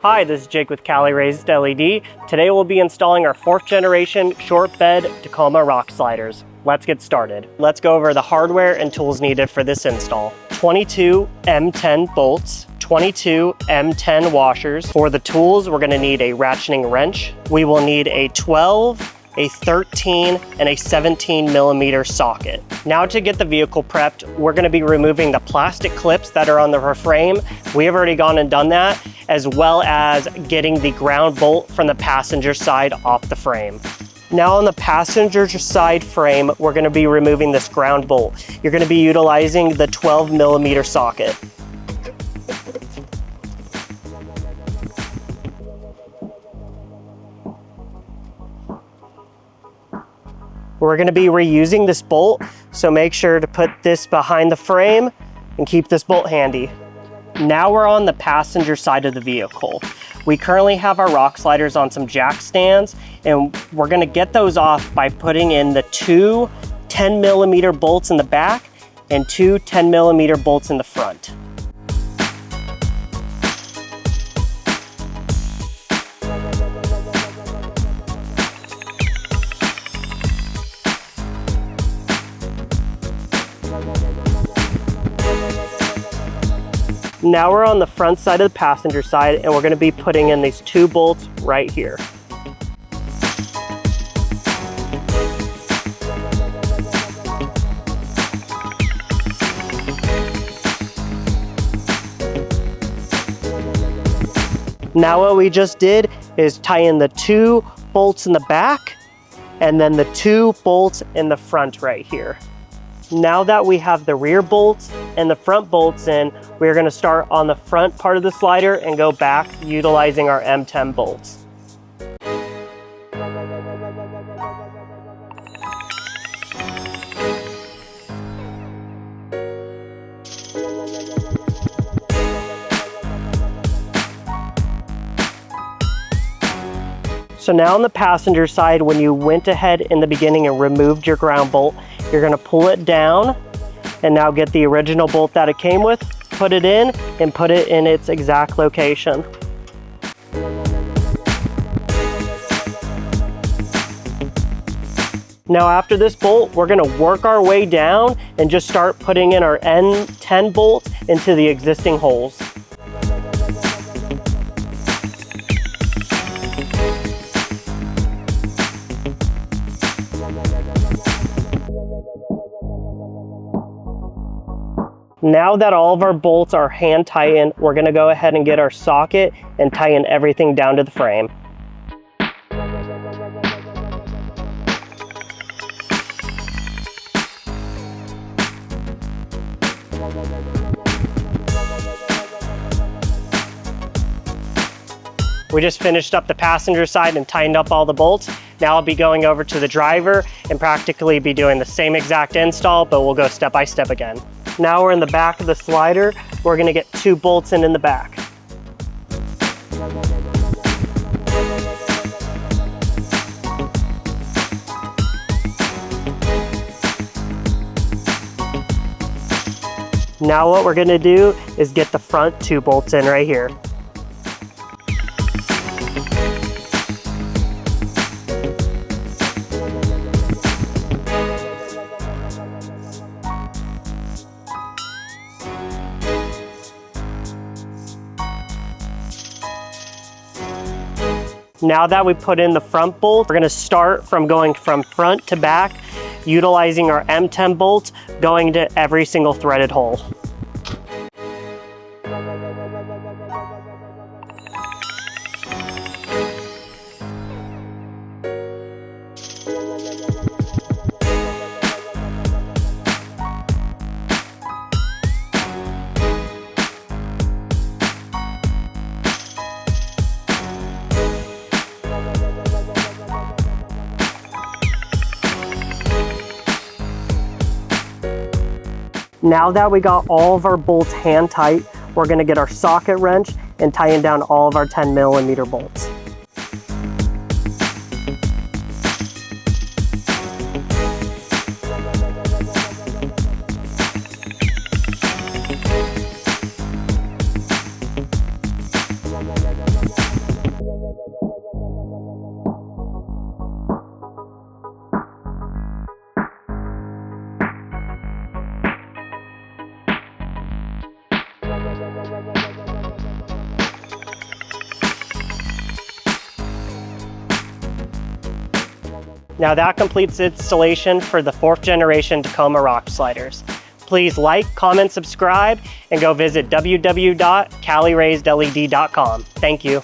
Hi, this is Jake with Cali Raised LED. Today we'll be installing our 4th generation short bed Tacoma rock sliders. Let's get started. Let's go over the hardware and tools needed for this install. 22 M10 bolts, 22 M10 washers. For the tools, we're gonna need a ratcheting wrench. We will need a 12, a 13, and a 17 millimeter socket. Now to get the vehicle prepped, we're gonna be removing the plastic clips that are on the frame. We have already gone and done that, as well as getting the ground bolt from the passenger side off the frame. Now on the passenger side frame, we're gonna be removing this ground bolt. You're gonna be utilizing the 12 millimeter socket. We're gonna be reusing this bolt, so make sure to put this behind the frame and keep this bolt handy. Now we're on the passenger side of the vehicle. We currently have our rock sliders on some jack stands, and we're gonna get those off by putting in the 2 10 millimeter bolts in the back and 2 10 millimeter bolts in the front. Now we're on the front side of the passenger side, and we're gonna be putting in these 2 bolts right here. Now what we just did is tie in the 2 bolts in the back and then the 2 bolts in the front right here. Now that we have the rear bolts and the front bolts in, we're gonna start on the front part of the slider and go back utilizing our M10 bolts. So now on the passenger side, when you went ahead in the beginning and removed your ground bolt, you're gonna pull it down and now get the original bolt that it came with, put it in, and put it in its exact location. Now after this bolt, we're gonna work our way down and just start putting in our N10 bolts into the existing holes. Now that all of our bolts are hand tightened, we're gonna go ahead and get our socket and tighten everything down to the frame. We just finished up the passenger side and tightened up all the bolts. Now I'll be going over to the driver and practically be doing the same exact install, but we'll go step by step again. Now we're in the back of the slider. We're gonna get 2 bolts in the back. Now what we're gonna do is get the front 2 bolts in right here. Now that we put in the front bolt, we're gonna start from going from front to back, utilizing our M10 bolts, going to every single threaded hole. Now that we got all of our bolts hand tight, we're gonna get our socket wrench and tighten down all of our 10 millimeter bolts. Now that completes the installation for the 4th generation Tacoma rock sliders. Please like, comment, subscribe, and go visit www.caliraisedled.com. Thank you.